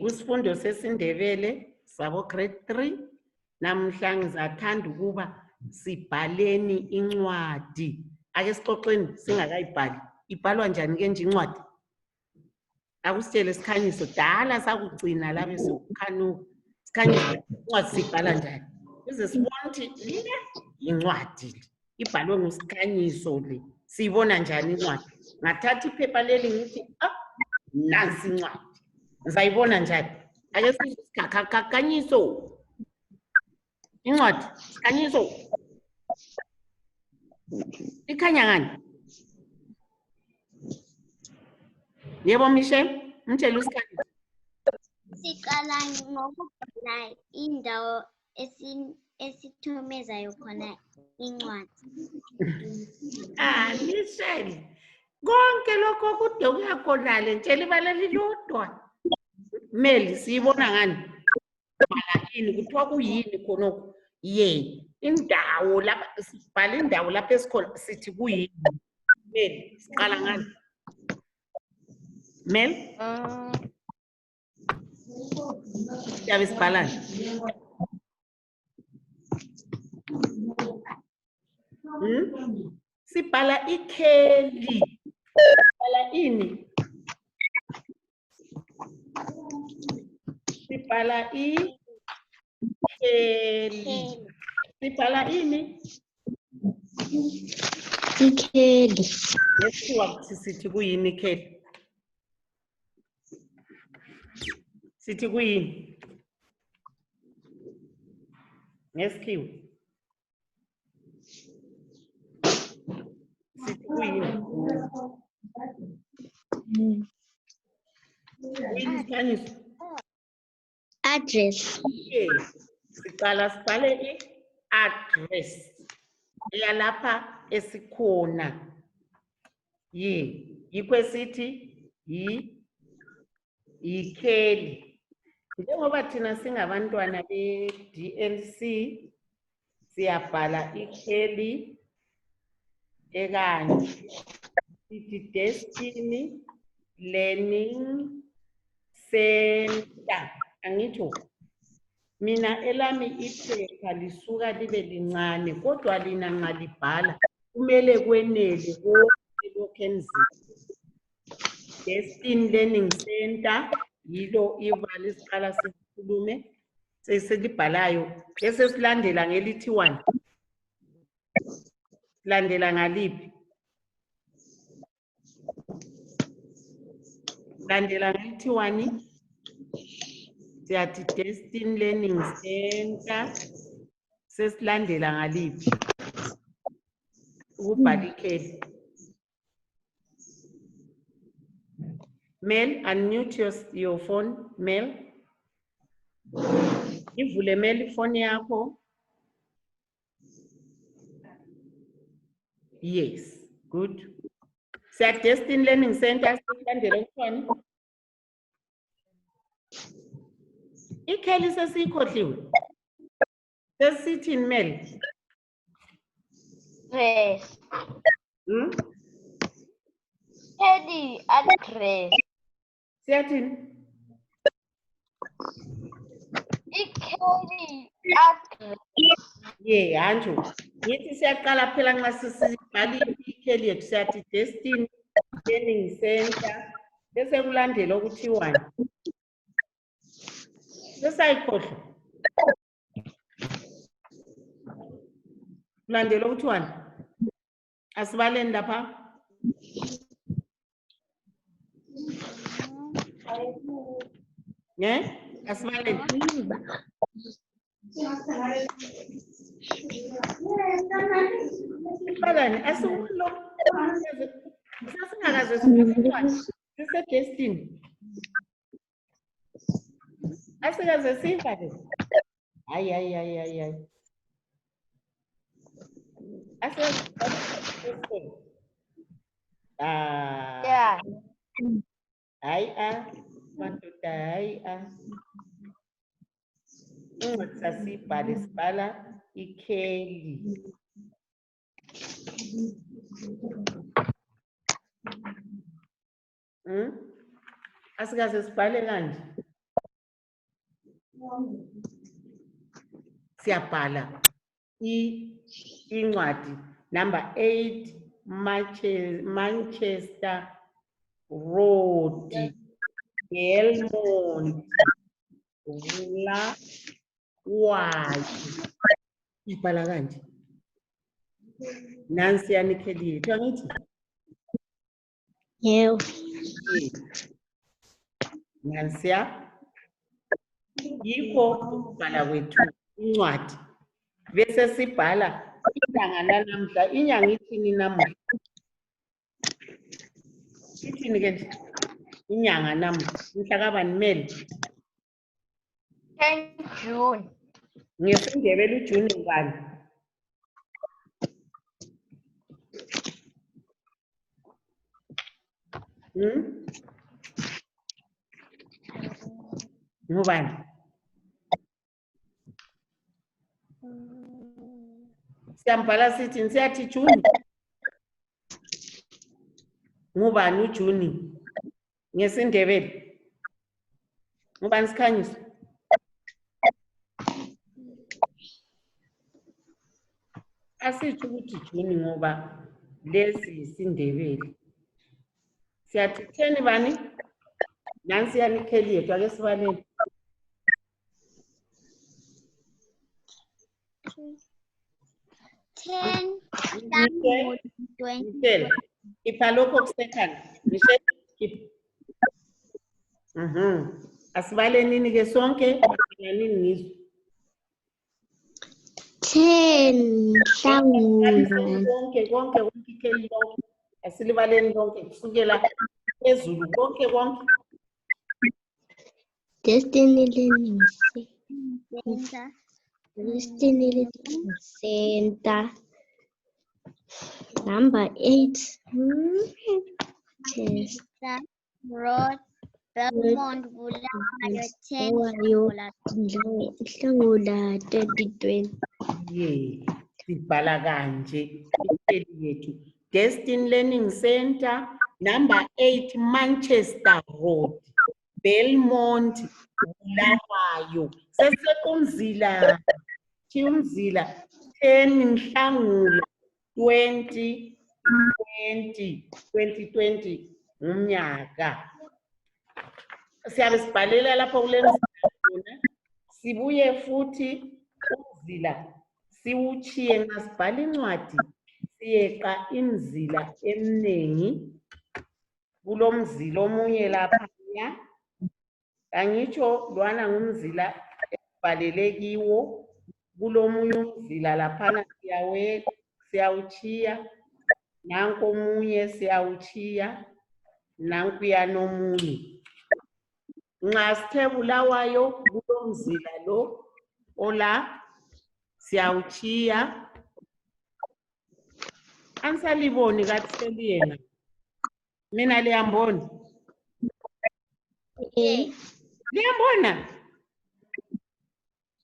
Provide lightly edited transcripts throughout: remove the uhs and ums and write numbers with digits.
Kusifundo sesiNdebele sabo grade 3 namhla ngizathanda ukuba sibhaleni incwadi. Ake sixoxeni singakayibhali. Ibhalwa njani ke nje incwadi? Akusitshele Sikhanyiso, dala sakugcina la bese ukhanuka. Sikhanyiso incwadi sibhala njani? Uze sibone ukuthi le incwadi ibhalwe nguSikhanyiso le. Siyibona njani incwadi? Ngathatha iphepha leli ngithi nansi incwadi. Ngizayibona njani? Ake sithi Sikhanyiso. Incwadi, Sikhanyiso. Ikhanya ngani? Yebo Michelle, mtshela uSikhanyiso. Siqala ngokubhala indawo esithomezayo khona incwadi. Michelle, konke lokho kude kuyakhonale ntshela ibala lilodwa. Meli siyibona ngani? Bhala ini kuthiwa kuyini khonokho? Indawo lapha sibhala indawo lapha esikhona sithi kuyini? Meli siqala ngani? Mel? Siyabe sibhalani? Sibhala ikheli. Sibhala ini? Sibhala ikheli. Sibhala ini? Ikheli. Ngesikhiwa sithi kuyini ikheli? Sithi kuyini? Ngesikhiwa. Sithi kuyini? Kuyini Sikhanyiso? Address. Siqala sibhale i-address eyalapha esikhona. Yikho esithi ikheli. Njengoba thina singabantwana be-DLC siyabhala ikheli ekanje. Sithi Destiny Learning Center. Angitsho mina elami iphepha lisuka libe lincane kodwa lina nxa libhala kumele kwenele konke lokho enzima. Destiny Learning Center yilo ibala isiqala sikhulume sesilibhalayo bese silandela ngelithi 1. Silandela ngaliphi? Silandela ngelithi 1. Siyathi Destiny Learning Center sesilandela ngaliphi? Ukubhala ikheli. Mel, unmute your phone, Mel. Ivule Mel ifoni yakho. Yes, good. Siya Destiny Learning Center sesilandela ukuthini? Ikheli sesikhohliwe. Sesithini Mel? Address. Ikheli address. Siyathini? Ikheli address. Hanjo. Ngithi siyaqala phela nxa sisibhala ikheli yethu siyathi Destiny Learning Center bese kulandela ukuthi 1. Sesayikhohlwa. Kulandela ukuthi 1. Asibaleni lapha. Asibaleni. Balani asikulo. Sasingakaze sifike sise Destiny. Asikaze sifa ke. Hayi. Asikaze. Yeah. Madoda hayi incwadi sasibhala sibhala ikheli. Asikaze sibhale kanje. Siyabhala incwadi number 8 Manchester Road, Belmont, Bulawayo. Ibhala kanje. Nansi yanikhelile. Kuthiwa ngithi? Yebo. Nansiya. Yikho ukubhala kwethu incwadi. Bese sibhala inyanga lanamhla. Inyanga ithini namuhla? Ithini ke nje? Inyanga namuhla. Mhla kabani Mel? 10 June. NgesiNdebele uJuni ngubani? Ngubani? Siyambhala sithi siyathi Juni. Ngubani uJuni? NgesiNdebele. Ngubani Sikhanyisa? Asithi ukuthi Juni ngoba lesi isiNdebele. Siyathi 10 bani? Nansi yanikheli yethu ake sibaleni. 10 20. Iphalokho kusekhala. Ngisho skip. Asibaleni ke sonke nini ngizwe. 10 Nhlangula. Konke ikheli lonke. Asilibaleni lonke kusukela phezulu konke. Destiny Learning Center. Destiny Learning Center. Number 8. Manchester Road, Belmont, Bulawayo, 10 Nhlangula 2020. Sibhala kanje ikheli yethu. Destiny Learning Center, number 8 Manchester Road, Belmont, Bulawayo. Sesekumzila. Umzila 10 Nhlangula 2020 umnyaka. Siyabe sibhalela lapho kule mzila. Sibuye futhi umzila siwuchiye nxa sibhala incwadi. Siyeqa imzila eminingi. Kulomzila omunye lapha. Angitsho lwana ngumzila esibhalele kiwo. Kulomunye umzila laphana siyawuchiya. Nanko omunye siyawuchiya. Nanku yanomunye. Nxa sithe Bulawayo kulomzila lo ola siyawuchiya. Ansaliboni kathi seliyena. Mina liyambona? Liyambona?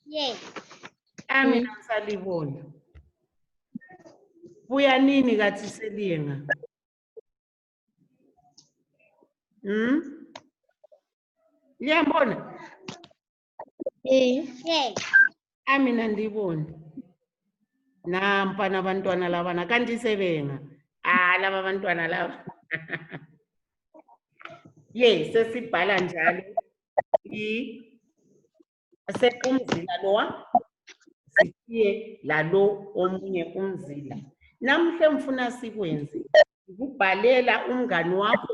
Yes. Mina ansalibona. Buya nini kathi seliyena? Liyambona? Yes. Mina ndibona. Nampa nabantwana labana kanti sebenga. Laba abantwana laba. Sesibhala njalo. Sekumzila lowa. Sithiye lalo omunye umzila. Namhle mfuna sikwenze. Ukubhalela umngani wakho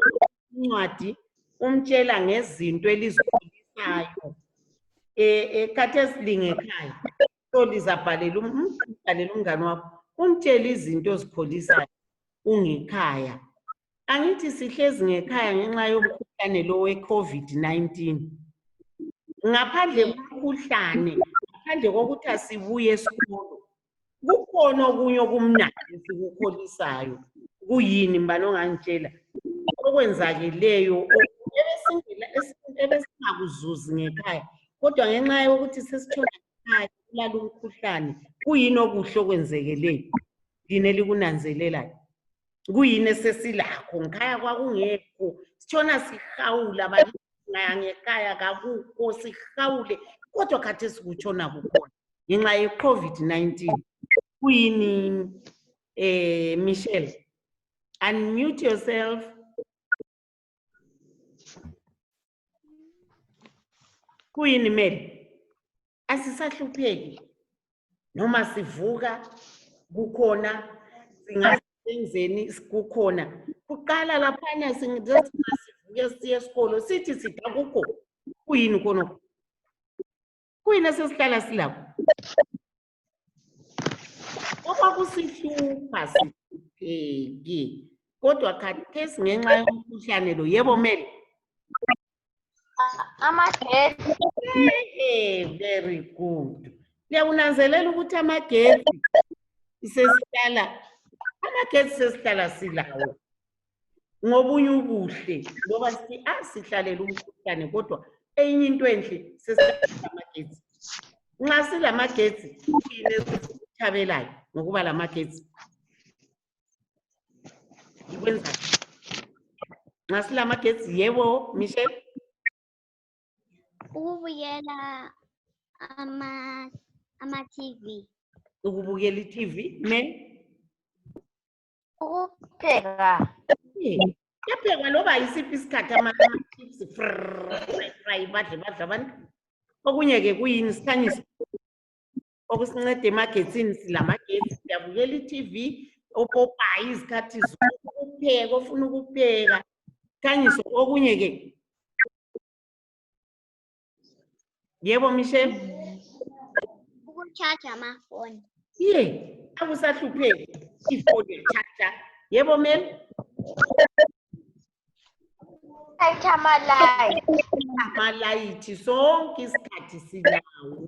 incwadi umtshela ngezinto elizikhulisayo. Ekhathesi lingekhaya. So lizabhalela umngani wakho. Umtshele izinto ozikhulisayo ungekhaya. Angithi sihlezi ngekhaya ngenxa yomkhuhlane lo we-COVID-19. Ngaphandle komkhuhlane, ngaphandle kokuthi asibuye esikolo. Kukhona okunye okumnandi esikukholisayo. Kuyini mbani ongangitshela? Okwenzakeleyo ebesingakuzuzi ngekhaya. Kodwa ngenxa yokuthi sesithola ekhaya kulala umkhuhlane, kuyini okuhle okwenzekeleyo? Yini elikunanzelelayo? Kuyini esesilakho ngikhaya kwakungekho. Sitshona sihawula abantu ngekhaya kakukho sihawule kodwa khathesi kutshona kukhona ngenxa ye-COVID-19 kuyini Michelle unmute yourself kuyini Mary asisahlupheki noma sivuka kukhona singasenzeni kukhona kuqala laphana singathi sivuke siye esikolo sithi sida kukho kuyini khona kuyini esesihlala silapho okwakusihlupha sipheki kodwa khathesi ngenxa yomkhuhlane lo yebo Mary Amagetsi. Very good. Liyakunanzelela ukuthi amagetsi sesihlala silawo ngobunye ubuhle ngoba sithi sihlalela umkhuhlane kodwa enye into enhle sesihlala amagetsi. Nxa silamagetsi kuyini esithabelayo ngokuba lamagetsi ikwenza nxa silamagetsi yebo Michelle Ukubukela ama-TV. ukubukela i-TV Ukupheka. Kuyaphekwa loba yisiphi isikhathi ama-chips fry badle abantu okunye-ke kuyini sikhanyisa okusinceda emagetsini silamagetsi siyabukela i-TV opopayi izikhathi zokupheka ofuna ukupheka khanyiso okunye-ke yebo Michelle Ukuchaja amafoni. akusahlupheki ifoni yachaja yebo Mel amalayithi sonke isikhathi silawo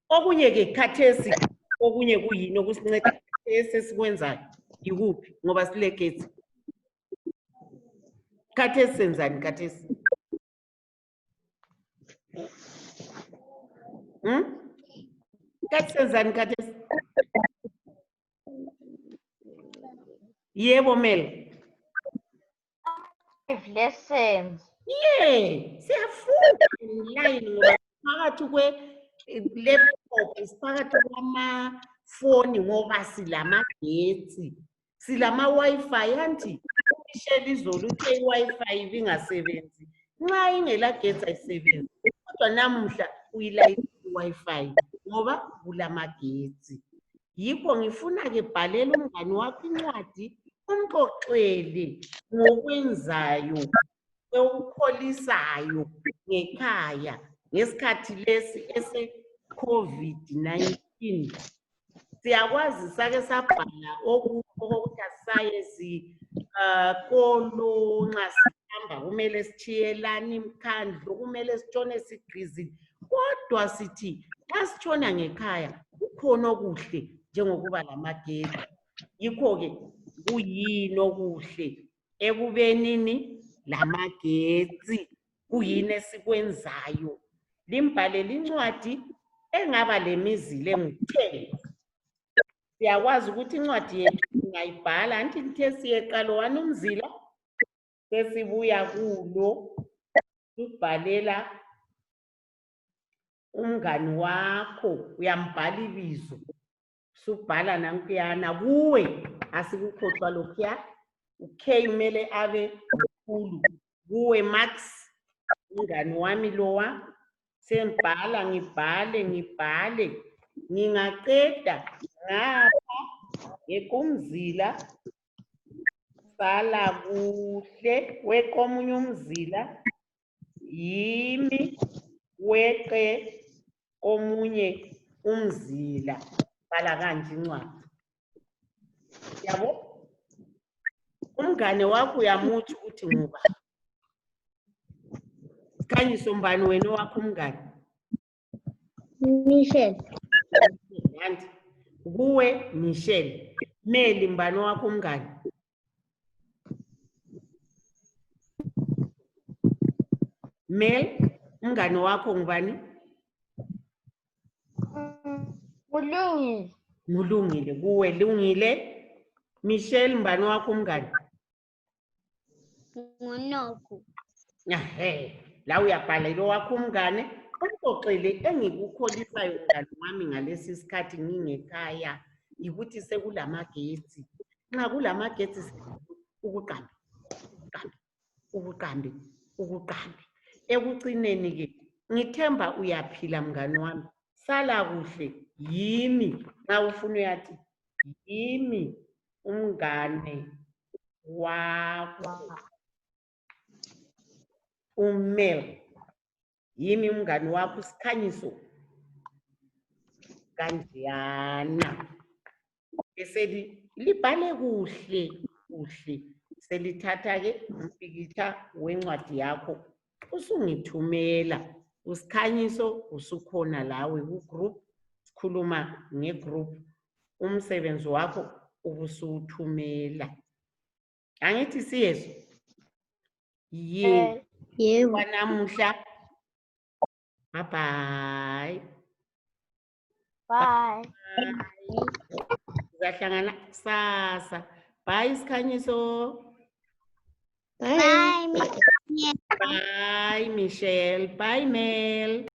okunye-ke khathesi okunye kuyini okusinceda esesikwenzayo yikuphi ngoba silegetsi khathesi senzani khathesi kathi senzani khathesi yebo Mel Lessons. Siyafunda online ngoba phakathi kwe-laptop siphakathi kwamafoni ngoba silamagetsi silama-Wi-Fi anti Michelle izolo uthe i-Wi-Fi ibingasebenzi nxa ingelagetsi ayisebenzi kodwa namuhla uyilayithe i-Wi-Fi ngoba kulamagetsi yikho ngifuna-ke bhalela umngane wakho incwadi umxoxele ngokwenzayo okukholisayo ngekhaya ngesikhathi lesi ese-COVID-19 siyakwazi sake sabhala okokuthi asisaye kolo nxa sihamba kumele sithiyelane imkhandlo kumele sitshone sigqizile kodwa sithi xa sitshona ngekhaya kukhona okuhle njengokuba lamagetsi yikho-ke kuyini okuhle ekubenini lamagetsi kuyini esikwenzayo limbhalele incwadi engaba lemizila engu-10 siyakwazi ukuthi incwadi yethu singayibhala anti lithe siyeqalo wani umzila sesibuya kulo ubhalela umngani wakho uyambhala ibizo subhala nankuyana kuwe asikukhohlwa lokhuya u-K kumele abe mkhulu kuwe Max umngani wami lowa sengibhala ngibhale ngingaqeda ngapha ngekumzila sala kuhle wekomunye umzila yimi weqe komunye umzila bhala kanje incwadi yabo umngane wakho uyamuthi ukuthi nguba khanyiso mbani wena wakho umngane Michelle. Yanti kuwe Michelle Meli mbani wakho umngane Mel umngane wakho ngubani Ulungile. ngulungile kuwe lungile Michelle mbani wakho umngane Ngunoku. La uyabhalela owakho umngane, umxoxele engikukholisayo mngani wami ngalesi sikhathi ngingekhaya, yikuthi sekulamagetsi. Nxa kulamagetsi ukuqambe, ukuqambe, ukuqambe. Ekucineni-ke, ngithemba uyaphila mngani wami. Sala kuhle, yimi. Nxa ufuna uyathi, yimi umngane wakho. Umel, yimi umngani wakho Sikhanyiso. Kanjeyana. Eseli libhale kuhle, kuhle. Selithatha-ke umpikitsha wencwadi yakho. Usungithumela. Usikhanyiso usukhona lawe ku-group. Sikhuluma nge-group. Umsebenzi wakho ubusuwuthumela. Angithi siyeso? Yebo. Yebo. Kwanamuhla. Bye-bye. Bye. Sizahlangana kusasa. Bye Sikhanyiso. Bye. Bye Michelle. Bye Mel.